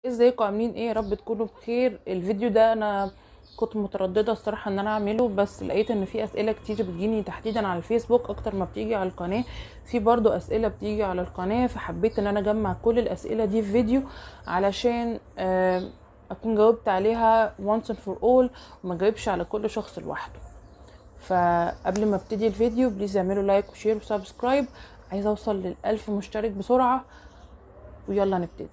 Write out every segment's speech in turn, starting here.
ازيكم عاملين ايه؟ يا رب تكونوا بخير. الفيديو ده انا كنت متردده الصراحه ان انا اعمله، بس لقيت ان في اسئله كتير بتجيني تحديدا على الفيسبوك اكتر ما بتيجي على القناه. في برضو اسئله بتيجي على القناه، فحبيت ان انا اجمع كل الاسئله دي في فيديو علشان اكون جاوبت عليها once and for all، وما جاوبش على كل شخص لوحده. فقبل ما ابتدي الفيديو بليز اعملوا لايك وشير وسبسكرايب. عايزه اوصل ل1000 مشترك بسرعه، ويلا نبتدي.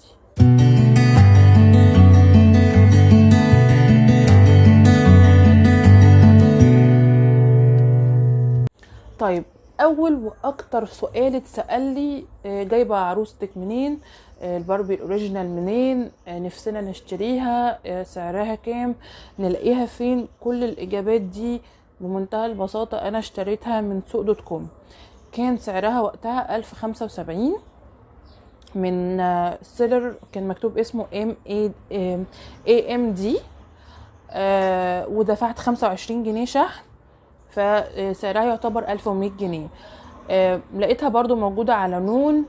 طيب، اول واكتر سؤال اتسال لي جايبه عروستك منين؟ الباربي الاوريجينال منين؟ نفسنا نشتريها، سعرها كام؟ نلاقيها فين؟ كل الاجابات دي بمنتهى البساطه انا اشتريتها من سوق دوت كوم. كان سعرها وقتها 1075 من سيلر، كان مكتوب اسمه ام دي، ودفعت 25 جنيه شحن، فسعرها يعتبر 1100 جنيه. لقيتها برضو موجودة على نون.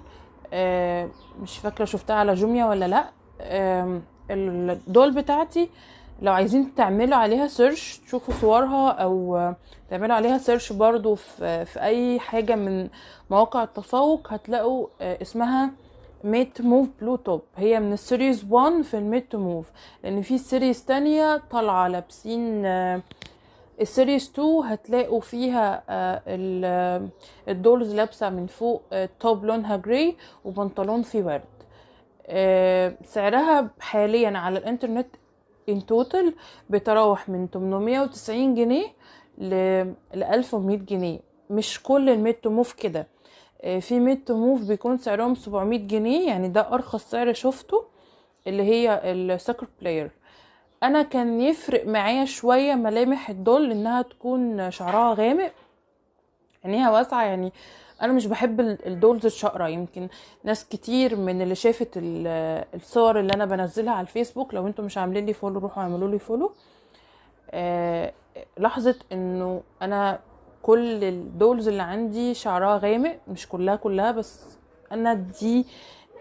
مش فاكرة شفتها على جوميا ولا لا. الدول بتاعتي لو عايزين تعملوا عليها سيرش تشوفوا صورها، او تعملوا عليها سيرش برضو في اي حاجة من مواقع التسوق، هتلاقوا اسمها ميد تو موف بلو توب. هي من السيريز 1 في الميد تو موف، لان في سيريز تانية طالعة لابسين. السيريز 2 هتلاقوا فيها الدولز لابسه من فوق توب لونها جراي وبنطلون فيه ورد. سعرها حاليا على الانترنت ان توتال بتراوح من 890 جنيه ل 1100 جنيه. مش كل الميد تو موف كده، في ميد تو موف بيكون سعرهم 700 جنيه، يعني ده ارخص سعر شفته، اللي هي السكر بلاير. انا كان يفرق معايا شويه ملامح الدول انها تكون شعرها غامق، عينيها واسعه. يعني انا مش بحب الدولز الشقره. يمكن ناس كتير من اللي شافت الصور اللي انا بنزلها على الفيسبوك، لو انتم مش عاملين لي فولو روحوا اعملوا لي فولو. لاحظت انه انا كل الدولز اللي عندي شعرها غامق، مش كلها بس انا دي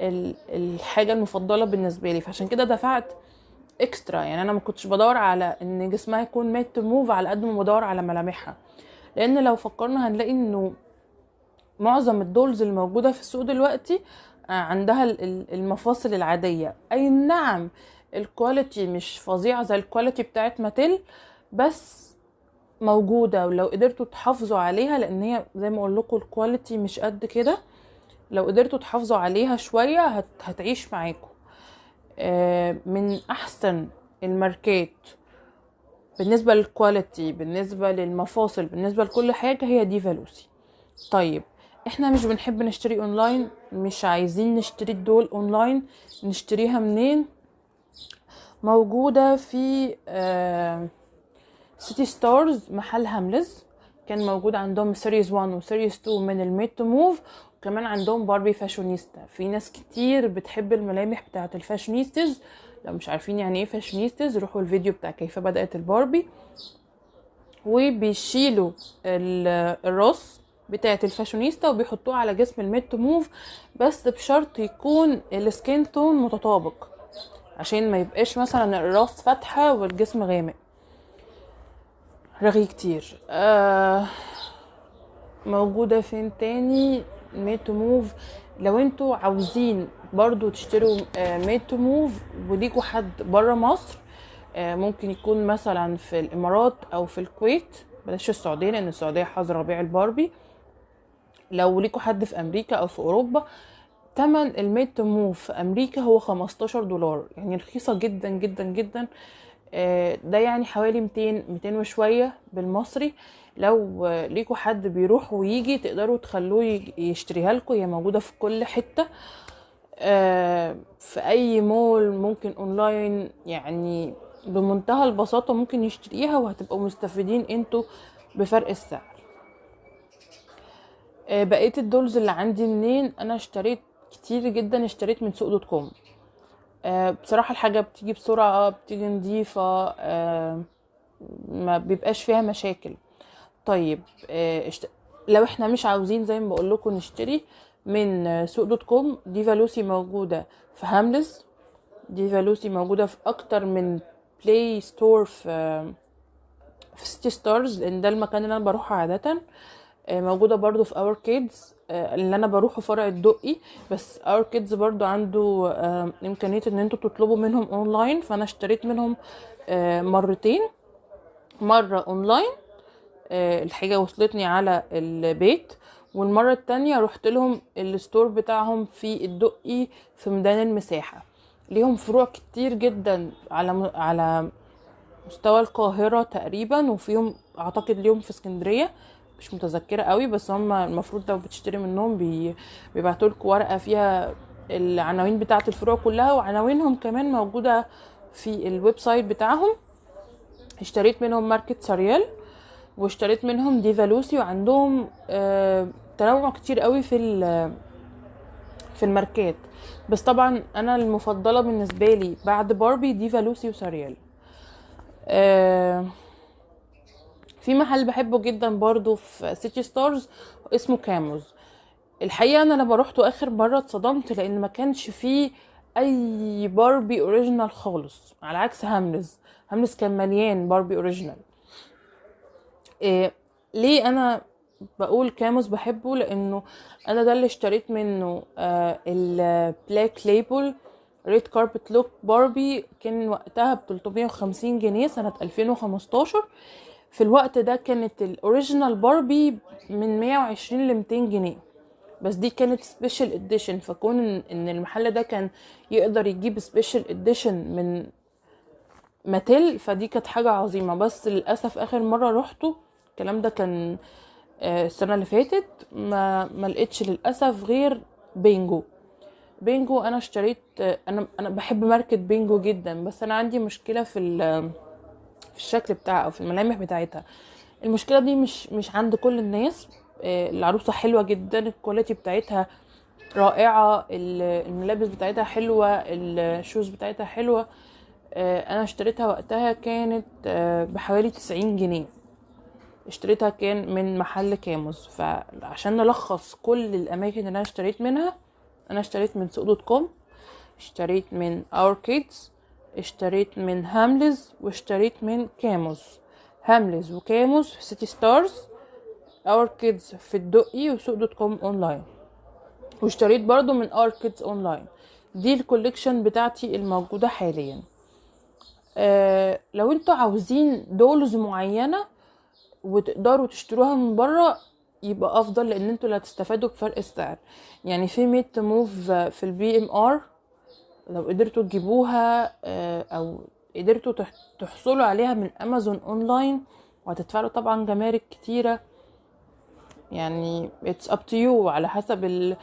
الحاجه المفضله بالنسبه لي، فعشان كده دفعت اكسترا. يعني انا ما كنتش بدور على ان جسمها يكون ميد تو موف على قد ما بدور على ملامحها. لان لو فكرنا هنلاقي انه معظم الدولز اللي موجوده في السوق دلوقتي عندها المفاصل العاديه. اي نعم، الكواليتي مش فظيعه زي الكواليتي بتاعت ماتيل، بس موجوده، ولو قدرتوا تحافظوا عليها، لان هي زي ما اقول لكم الكواليتي مش قد كده، لو قدرتوا تحافظوا عليها شويه هتعيش معاكم. من احسن الماركات بالنسبة للكواليتي، بالنسبة للمفاصل، بالنسبة لكل حاجة، هي دي فالوسي. طيب، احنا مش بنحب نشتري اونلاين، مش عايزين نشتري الدول اونلاين. نشتريها منين؟ موجودة في سيتي ستارز، محل هاملز. كان موجود عندهم سيريز 1 وسيريز 2 من الميد تو موف، وكمان عندهم باربي فاشونيستا. في ناس كتير بتحب الملامح بتاعه الفاشونيستز. لو مش عارفين يعني ايه فاشونيستز، روحوا الفيديو بتاع كيف بدأت الباربي. وبيشيلوا الراس بتاعه الفاشونيستا وبيحطوه على جسم الميد تو موف، بس بشرط يكون السكين تون متطابق، عشان ما يبقاش مثلا الراس فاتحه والجسم غامق. رغي كتير. موجودة فين تاني؟ ميد تو موف. لو انتوا عاوزين برضو تشتروا ميد تو موف وليكوا حد برا مصر، ممكن يكون مثلا في الامارات او في الكويت، بلاش السعودية لان السعودية حظر بيع الباربي. لو ليكوا حد في امريكا او في اوروبا، تمن الميد تو موف في امريكا هو $15، يعني رخيصة جدا جدا جدا. ده يعني حوالي 200 وشوية بالمصري. لو ليكوا حد بيروح ويجي تقدروا تخلوه يشتريها لكم. هي موجودة في كل حتة، في اي مول، ممكن اونلاين، يعني بمنتهى البساطة ممكن يشتريها وهتبقوا مستفيدين انتوا بفرق السعر. بقية الدولز اللي عندي منين؟ انا اشتريت كتير جدا، اشتريت من سوق دوت كوم. بصراحة الحاجة بتيجي بسرعة، بتيجي نضيفة، ما بيبقاش فيها مشاكل. طيب، لو احنا مش عاوزين زي ما بقول لكم نشتري من سوق دوت كوم، دي فالوسي موجودة في هاملز، ديفا لوسي موجودة في اكتر من بلاي ستور في سيتي ستارز، لان ده المكان اللي انا بروحه عادة. موجودة برضو في اور كيدز اللي انا بروحه فرع الدقي. بس اور كيدز برضو عنده امكانية ان انتوا تطلبوا منهم اونلاين، فانا اشتريت منهم مرتين. مرة اونلاين، الحاجة وصلتني على البيت، والمرة التانية رحت لهم الستور بتاعهم في الدقي في ميدان المساحة. ليهم فروع كتير جدا على مستوى القاهرة تقريبا، وفيهم اعتقد ليهم في اسكندرية، مش متذكرة قوي. بس هم المفروض لو بتشتري منهم بيبعتوا لك ورقة فيها العناوين بتاعة الفروع كلها، وعناوينهم كمان موجودة في الويب سايت بتاعهم. اشتريت منهم ماركة ساريال، واشتريت منهم ديفا لوسي، وعندهم تنوع كتير قوي في الماركات. بس طبعا انا المفضلة بالنسبة لي بعد باربي ديفا لوسي وساريال. في محل بحبه جدا برضو في سيتي ستارز اسمه كاموز. الحقيقة انا لما روحته اخر مرة اتصدمت، لان ما كانش فيه اي باربي اوريجينال خالص، على عكس هاملز كان مليان باربي اوريجينال. ليه انا بقول كاموس بحبه؟ لانه انا ده اللي اشتريت منه البلاك ليبل ريد كاربت لوك باربي، كان وقتها ب 350 جنيه سنة 2015. في الوقت ده كانت الاوريجينال باربي من 120 ل 200 جنيه، بس دي كانت سبيشال اديشن. فكون ان المحل ده كان يقدر يجيب سبيشال اديشن من ماتيل، فدي كانت حاجة عظيمة. بس للأسف آخر مرة روحته، الكلام ده كان السنة اللي فاتت، ما لقيتش للأسف غير بينجو. أنا اشتريت أنا بحب ماركة بينجو جدا، بس أنا عندي مشكلة في الشكل بتاعها أو في الملامح بتاعتها. المشكلة دي مش عند كل الناس. العروسة حلوة جدا، الكواليتي بتاعتها رائعة، الملابس بتاعتها حلوة، الشوز بتاعتها حلوة. انا اشتريتها وقتها كانت بحوالي 90 جنيه. اشتريتها كان من محل كاموس. فعشان نلخص كل الاماكن اللي انا اشتريت منها، انا اشتريت من سوق دوت كوم، اشتريت من اور كيدز، اشتريت من هاملز، واشتريت من كاموس. هاملز وكاموس في سيتي ستارز، اور كيدز في الدقي، وسوق دوت كوم اونلاين، واشتريت برضو من اور كيدز اونلاين. دي الكوليكشن بتاعتي الموجودة حاليا. لو انتوا عاوزين دولز معينة وتقدروا تشتروها من بره، يبقى افضل، لان انتوا اللي هتستفادوا بفرق السعر. يعني في ميت موف في البي ام ار، لو قدرتوا تجيبوها او قدرتوا تحصلوا عليها من امازون اونلاين، وهتدفعوا طبعا جمارك كتيرة. يعني it's up to you، على حسب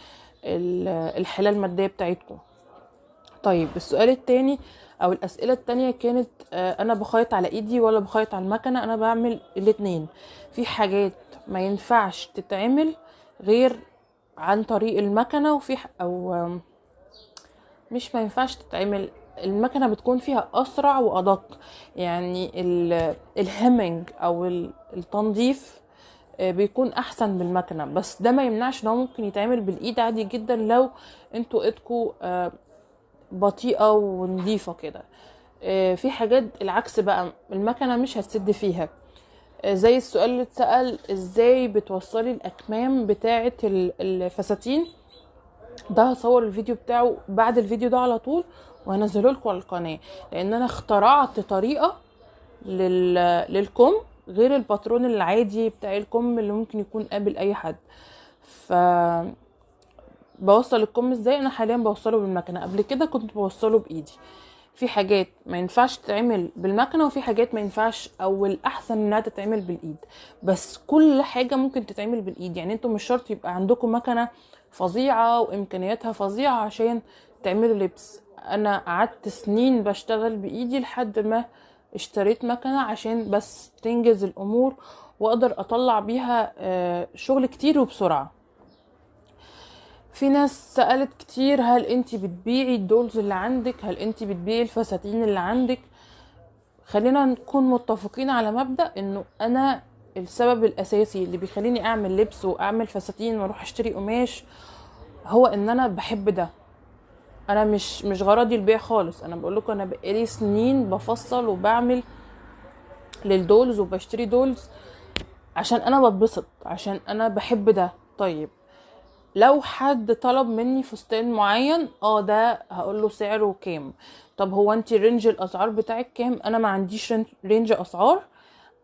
الحالة المادية بتاعتكم. طيب السؤال التاني او الاسئله التانية كانت انا بخيط على ايدي ولا بخيط على المكنه؟ انا بعمل الاتنين. في حاجات ما ينفعش تتعمل غير عن طريق المكنه، وفي او مش ما ينفعش تتعمل، المكنه بتكون فيها اسرع وادق. يعني الهيمنج او التنظيف بيكون احسن بالمكنه، بس ده ما يمنعش ان هو ممكن يتعمل بالايد عادي جدا لو انتوا ايدكوا بطيئة ونظيفة كده. في حاجات العكس بقى المكنة مش هتسد فيها. زي السؤال اللي اتسأل ازاي بتوصلي الاكمام بتاعة الفساتين، ده هصور الفيديو بتاعه بعد الفيديو ده على طول وهنزله لكم على القناة، لان انا اخترعت طريقة للكم غير الباترون العادي بتاع الكم اللي ممكن يكون قابل اي حد. بوصل الكم ازاي؟ انا حاليا بوصله بالمكنه، قبل كده كنت بوصله بايدي. في حاجات ما ينفعش تتعمل بالمكنه، وفي حاجات ما ينفعش او الاحسن انها تتعمل بالايد. بس كل حاجه ممكن تتعمل بالايد. يعني انتوا مش شرط يبقى عندكم مكنه فظيعه وامكانياتها فظيعه عشان تعملوا لبس. انا قعدت سنين بشتغل بايدي لحد ما اشتريت مكنه عشان بس تنجز الامور واقدر اطلع بيها شغل كتير وبسرعه. في ناس سألت كتير، هل انتي بتبيعي الدولز اللي عندك؟ هل انتي بتبيعي الفساتين اللي عندك؟ خلينا نكون متفقين على مبدأ انه انا السبب الاساسي اللي بيخليني اعمل لبس واعمل فساتين واروح اشتري قماش هو ان انا بحب ده. انا مش غرضي البيع خالص. انا بقول لكم انا بقالي سنين بفصل وبعمل للدولز وبشتري دولز عشان انا بتبسط، عشان انا بحب ده. طيب لو حد طلب مني فستان معين، ده هقول له سعره كام. طب هو انت رينج الاسعار بتاعك كام؟ انا ما عنديش رينج اسعار.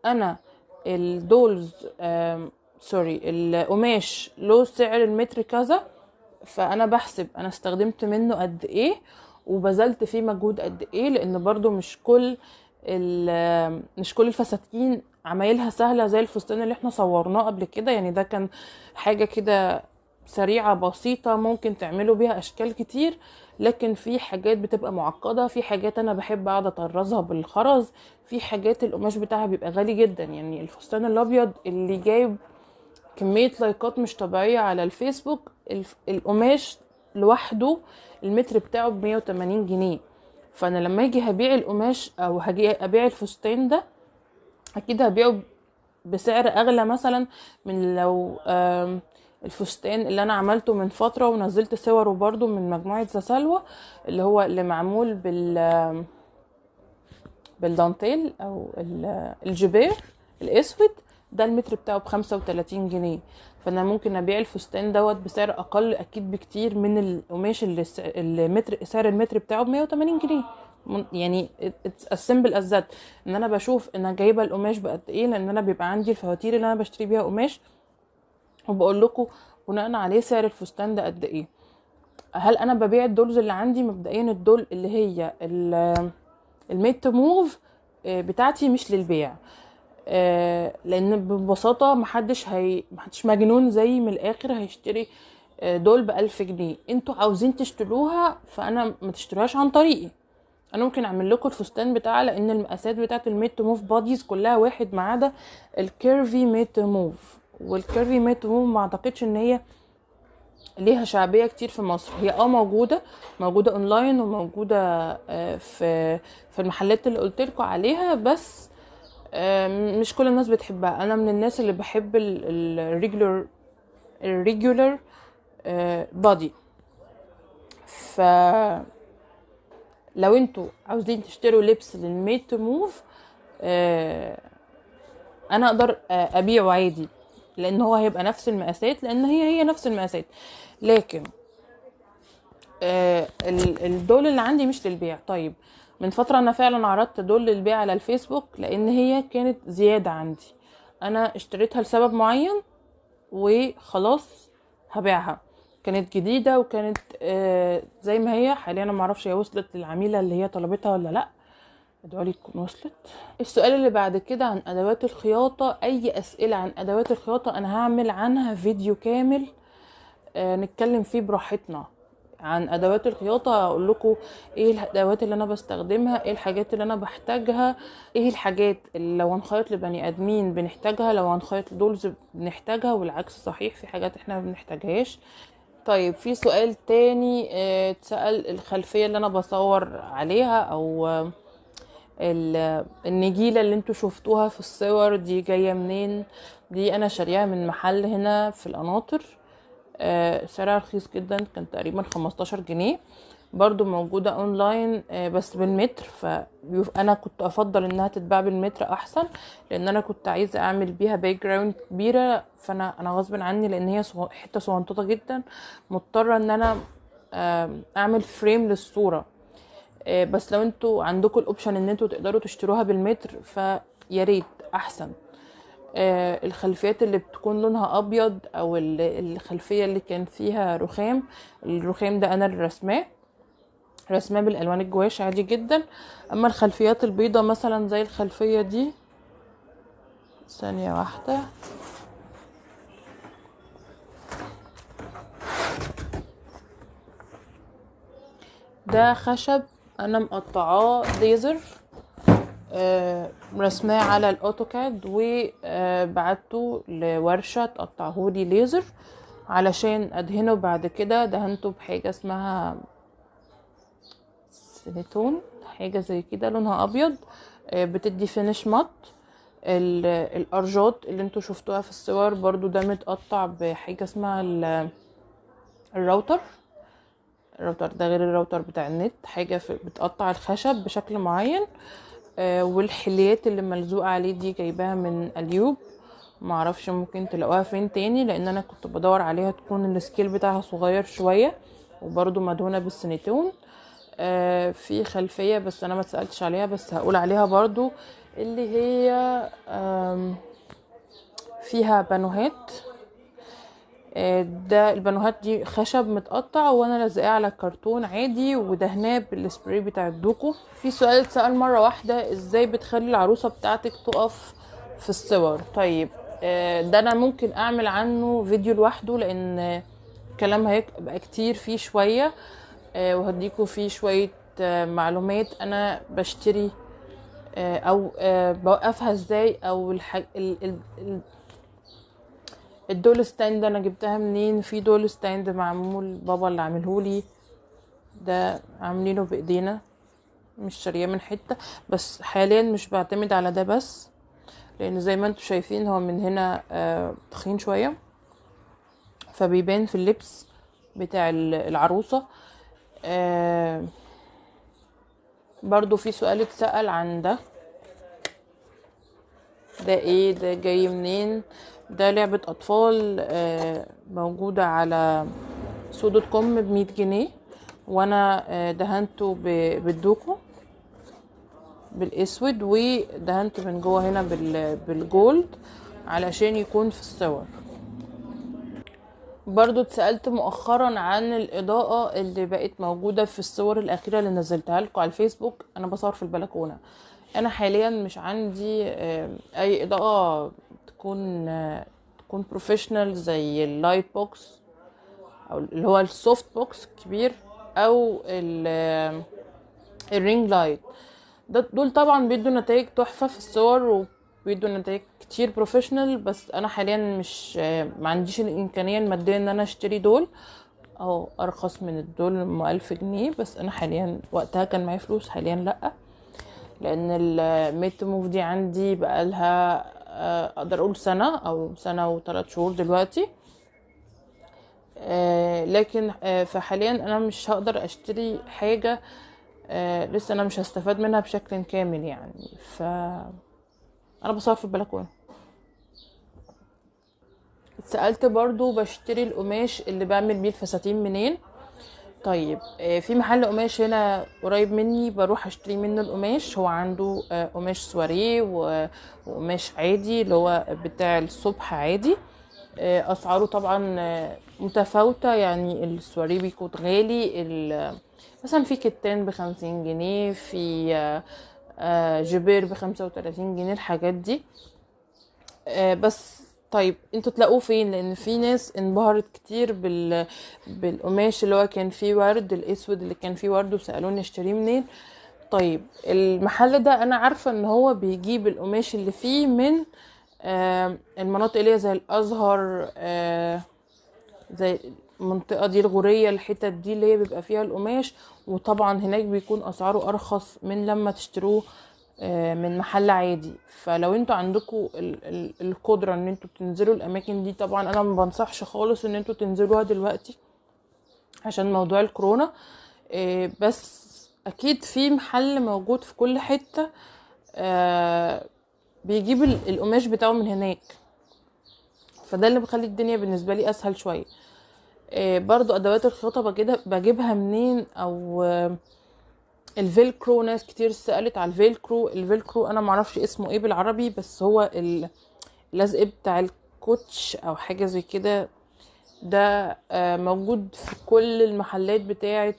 انا الدولز سوري القماش له سعر المتر كذا، فانا بحسب انا استخدمت منه قد ايه وبذلت فيه مجهود قد ايه، لان برضو مش كل الفساتين عمايلها سهله زي الفستان اللي احنا صورناه قبل كده. يعني ده كان حاجه كده سريعه بسيطه ممكن تعملوا بيها اشكال كتير، لكن في حاجات بتبقى معقده، في حاجات انا بحب اقعد اطرزها بالخرز، في حاجات القماش بتاعها بيبقى غالي جدا. يعني الفستان الابيض اللي جايب كمية لايكات مش طبيعية على الفيسبوك، القماش لوحده المتر بتاعه ب180 جنيه. فانا لما اجي هبيع القماش او هاجي ابيع الفستان ده، اكيد هبيعه بسعر اغلى مثلا من لو الفستان اللي انا عملته من فترة ونزلت صوره برضو من مجموعة سلوى، اللي هو اللي معمول بالدانتيل او الجبير الاسود، ده المتر بتاعه ب35 جنيه. فانا ممكن ابيع الفستان دوت بسعر اقل اكيد بكتير من القماش المتر سعر المتر بتاعه ب180 جنيه. يعني اتس as simple as that. ان انا بشوف انا جايبه القماش بقد ايه، لان انا بيبقى عندي الفواتير اللي انا بشتري بيها قماش، وبقول لكم بناء عليه سعر الفستان ده قد ايه. هل انا ببيع الدولز اللي عندي مبدئيا؟ الدول اللي هي الميد تو موف بتاعتي مش للبيع، لان ببساطة محدش مجنون زي من الاخر هيشتري دول ب1000 جنيه. انتوا عاوزين تشتروها، فانا ما تشتروهاش عن طريقي. انا ممكن اعمل لكم الفستان بتاعها، لان المقاسات بتاعت الميد تو موف باديز كلها واحد ما عدا الكيرفي ميد تو موف. والكيرفي ميد تو موف ما اعتقدش ان هي ليها شعبية كتير في مصر. هي موجودة اونلاين، وموجودة في المحلات اللي قلتلكوا عليها، بس مش كل الناس بتحبها. انا من الناس اللي بحب الريجولر بادي. فلو انتوا عاوزين تشتروا لبس للميد تو موف، انا اقدر ابيعه عادي، لان هو هيبقى نفس المقاسات، لان هي نفس المقاسات. لكن الدول اللي عندي مش للبيع. طيب من فترة انا فعلا عرضت دول للبيع على الفيسبوك، لان هي كانت زيادة عندي. انا اشتريتها لسبب معين وخلاص هبيعها. كانت جديدة وكانت زي ما هي حاليا. انا معرفش هي وصلت للعميلة اللي هي طلبتها ولا لا، ادعولي تكون وصلت. السؤال اللي بعد كده عن ادوات الخياطة. اي اسئلة عن ادوات الخياطة انا هعمل عنها فيديو كامل نتكلم فيه براحتنا عن ادوات الخياطه. اقول لكم ايه الادوات اللي انا بستخدمها، ايه الحاجات اللي انا بحتاجها، ايه الحاجات اللي لو هنخيط لبني ادمين بنحتاجها، لو هنخيط لدولز بنحتاجها، والعكس صحيح، في حاجات احنا ما بنحتاجهاش. طيب في سؤال تاني اتسأل، الخلفيه اللي انا بصور عليها او النجيله اللي انتوا شفتوها في الصور دي جايه منين؟ دي انا شاريها من محل هنا في القناطر، سعرها رخيص جدا، كان تقريبا 15 جنيه. برضو موجودة اونلاين بس بالمتر. فانا كنت افضل انها تتباع بالمتر احسن، لان انا كنت عايزة اعمل بيها باك جراوند كبيرة. فانا غصب عني، لان هي حتة صغنططة جدا، مضطرة ان انا اعمل فريم للصورة. بس لو انتوا عندكم الاوبشن ان انتوا تقدروا تشتروها بالمتر فياريت احسن. الخلفيات اللي بتكون لونها ابيض، او الخلفيه اللي كان فيها رخام، الرخام ده انا اللي رسماه بالالوان الجواش عادي جدا. اما الخلفيات البيضة مثلا زي الخلفيه دي، ثانيه واحده، ده خشب انا مقطعاه ليزر، رسماه على الاوتوكاد وبعته لورشة تقطعهولي ليزر علشان ادهنه. بعد كده دهنته بحاجة اسمها سيليتون، حاجة زي كده لونها ابيض، بتدي فينش مات. الارجات اللي انتوا شفتوها في الصور برضو ده متقطع بحاجة اسمها الراوتر. الراوتر ده غير الراوتر بتاع النت، حاجة بتقطع الخشب بشكل معين. والحليات اللي ملزوقة عليه دي جايباها من اليوب، معرفش ممكن تلاقوها فين تاني، لان انا كنت بدور عليها تكون السكيل بتاعها صغير شوية وبرضو مدهونة بالسينيتون. في خلفية بس انا ما تسألتش عليها، بس هقول عليها برضو، اللي هي فيها بانوهات. ده البانوهات دي خشب متقطع وانا لازقاه على كرتون عادي ودهناه بالسبراي بتاع الدوكو. في سؤال اتسأل مرة واحدة، ازاي بتخلي العروسة بتاعتك تقف في الصور؟ طيب ده انا ممكن اعمل عنه فيديو لوحده، لان كلام هيبقى كتير فيه شوية. وهديكوا فيه شوية معلومات انا بشتري او بوقفها ازاي، او الدول ستاند انا جبتها منين. في دول ستاند معمول، بابا اللي عاملهولي ده، عاملينه بايدينا، مش شاريه من حته. بس حاليا مش بعتمد على ده بس، لان زي ما انتم شايفين هو من هنا تخين شويه، فبيبان في اللبس بتاع العروسه. برضو في سؤال اتسأل عن ده ايه، ده جاي منين؟ ده لعبة اطفال موجودة على سو.com ب100 جنيه، وانا دهنته بالدوكو بالاسود، ودهنت من جوه هنا بالجولد علشان يكون في الصور. برضو اتسألت مؤخرا عن الإضاءة اللي بقت موجودة في الصور الأخيرة اللي نزلتها لكم على الفيسبوك. أنا بصور في البلكونة، أنا حاليا مش عندي أي إضاءة تكون بروفيشنال زي اللايت بوكس، أو اللي هو السوفت بوكس كبير، أو الرينج لايت. دول طبعا بيدوا نتائج تحفة في الصور، وبيدوا نتائج كتير بروفيشنال، بس انا حاليا مش ما عنديش الامكانية المادية ان انا اشتري دول، او ارخص من الدول 1000 جنيه. بس انا حاليا وقتها كان معايا فلوس، حاليا لا، لان الميت موف دي عندي بقالها اقدر اقول سنة او سنة و3 شهور دلوقتي. لكن فحاليا انا مش هقدر اشتري حاجة لسه انا مش هستفاد منها بشكل كامل يعني. انا بصور في البلكونه. اتسألت برضو بشتري القماش اللي بعمل بيه الفساتين منين؟ طيب في محل قماش هنا قريب مني بروح اشتري منه القماش. هو عنده قماش سواريه وقماش عادي اللي هو بتاع الصبح عادي. اسعاره طبعا متفاوتة، يعني السواريه بيكون غالي، مثلا في كتان ب50 جنيه، في جبير ب35 جنيه، الحاجات دي. بس طيب انتوا تلاقوه فين؟ لان في ناس انبهرت كتير بالقماش اللي هو كان فيه ورد، الاسود اللي كان فيه ورد، وسألوني اشتريه منين. طيب المحل ده انا عارفة ان هو بيجيب القماش اللي فيه من المناطق اللي هي زي الازهر، زي المنطقة دي الغورية، الحتت دي اللي هي بيبقى فيها القماش. وطبعا هناك بيكون اسعاره ارخص من لما تشتروه من محل عادي. فلو انتوا عندكم القدرة ان انتوا تنزلوا الاماكن دي، طبعا انا ما بنصحش خالص ان انتوا تنزلوها دلوقتي عشان موضوع الكورونا. بس اكيد في محل موجود في كل حتة بيجيب القماش بتاعه من هناك، فده اللي بيخلي الدنيا بالنسبة لي اسهل شوية. برضو ادوات الخياطة بجيبها منين؟ او الفيلكرو، ناس كتير سألت على الفيلكرو انا معرفش اسمه ايه بالعربي، بس هو اللزق بتاع الكوتش او حاجة زي كده. ده موجود في كل المحلات بتاعة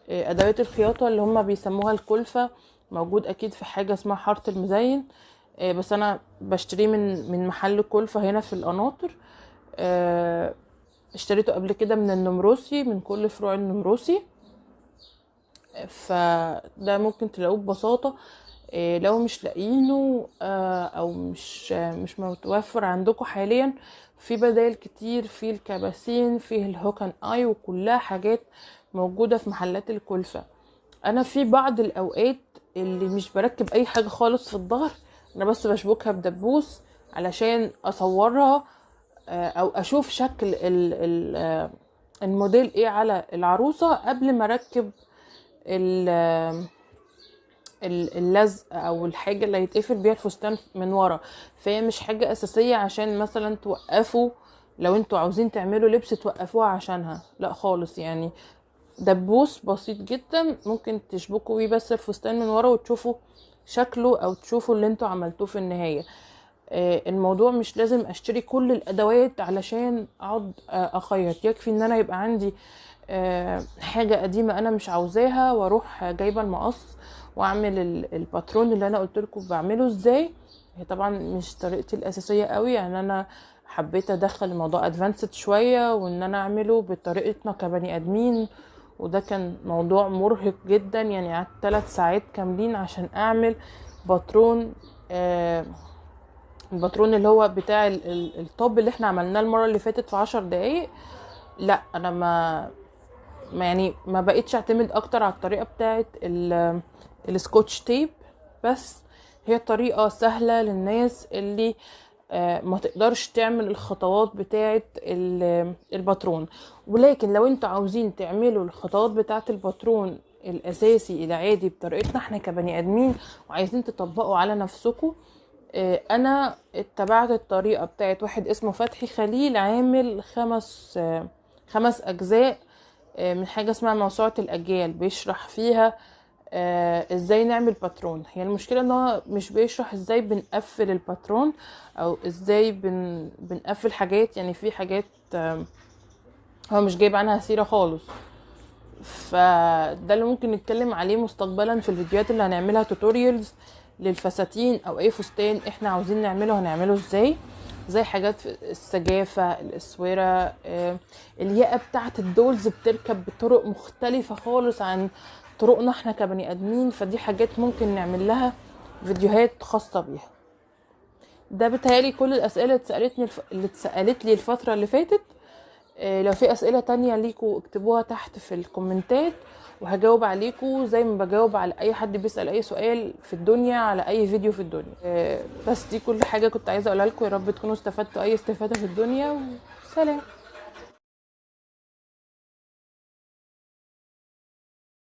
ادوات الخياطة اللي هم بيسموها الكلفة، موجود اكيد في حاجة اسمها حارة المزين. بس انا بشتريه من محل كلفة هنا في القناطر. اشتريته قبل كده من النمروسي، من كل فروع النمروسي. فده ممكن تلاقوه ببساطة. لو مش لاقينه او مش متوفر عندكم حاليا، في بدائل كتير، في الكباسين، فيه الهوكن اي، وكلها حاجات موجودة في محلات الكلفة. انا في بعض الاوقات اللي مش بركب اي حاجة خالص في الظهر، انا بس بشبكها بدبوس علشان اصورها او اشوف شكل الموديل ايه على العروسة قبل ما اركب اللزق او الحاجة اللي هيتقفل بيها الفستان من ورا. فهي مش حاجة اساسية عشان مثلا توقفوا، لو انتوا عاوزين تعملوا لبس توقفوها عشانها، لا خالص. يعني دبوس بسيط جدا ممكن تشبكوا بيه بس الفستان من ورا وتشوفوا شكله او تشوفوا اللي انتوا عملتوه في النهاية. الموضوع مش لازم اشتري كل الادوات علشان اقعد اخيط، يكفي ان انا يبقى عندي حاجة قديمة انا مش عاوزاها واروح جايبة المقص واعمل الباترون اللي انا قلت لكم بعمله ازاي. هي طبعا مش طريقتي الاساسية قوي، يعني انا حبيت ادخل الموضوع ادفانسد شوية وان انا اعمله بطريقتنا كبني ادمين، وده كان موضوع مرهق جدا. يعني قعدت 3 ساعات كاملين عشان اعمل باترون، الباترون اللي هو بتاع الطب اللي احنا عملناه المرة اللي فاتت في 10 دقايق. لا انا يعني ما بقيتش اعتمد اكتر على الطريقة بتاعت السكوتش تيب. بس هي طريقة سهلة للناس اللي ما تقدرش تعمل الخطوات بتاعت الباترون. ولكن لو انتوا عاوزين تعملوا الخطوات بتاعت الباترون الاساسي العادي بطريقتنا احنا كبني ادمين وعايزين تطبقوا على نفسكم، انا اتبعت الطريقة بتاعت واحد اسمه فتحي خليل، عامل 5 اجزاء من حاجة اسمها موسوعة الاجيال، بيشرح فيها ازاي نعمل باترون. هي المشكلة ان هو مش بيشرح ازاي بنقفل الباترون او ازاي بنقفل حاجات، يعني في حاجات هو مش جايب عنها سيرة خالص. فده اللي ممكن نتكلم عليه مستقبلا في الفيديوهات اللي هنعملها توتوريالز للفساتين او اي فستان احنا عاوزين نعمله هنعمله ازاي، زي حاجات السجافة، الاسورة، الياقة بتاعة الدولز بتركب بطرق مختلفة خالص عن طرقنا احنا كبني ادمين، فدي حاجات ممكن نعمل لها فيديوهات خاصة بيها. ده بتهيألي كل الاسئلة اللي اتسألت لي الفترة اللي فاتت. لو في اسئلة تانية ليكوا اكتبوها تحت في الكومنتات وهجاوب عليكوا زي ما بجاوب على اي حد بيسأل اي سؤال في الدنيا على اي فيديو في الدنيا. بس دي كل حاجة كنت عايزة اقولها لكم. يا رب تكونوا استفدتوا اي استفادة في الدنيا، وسلام.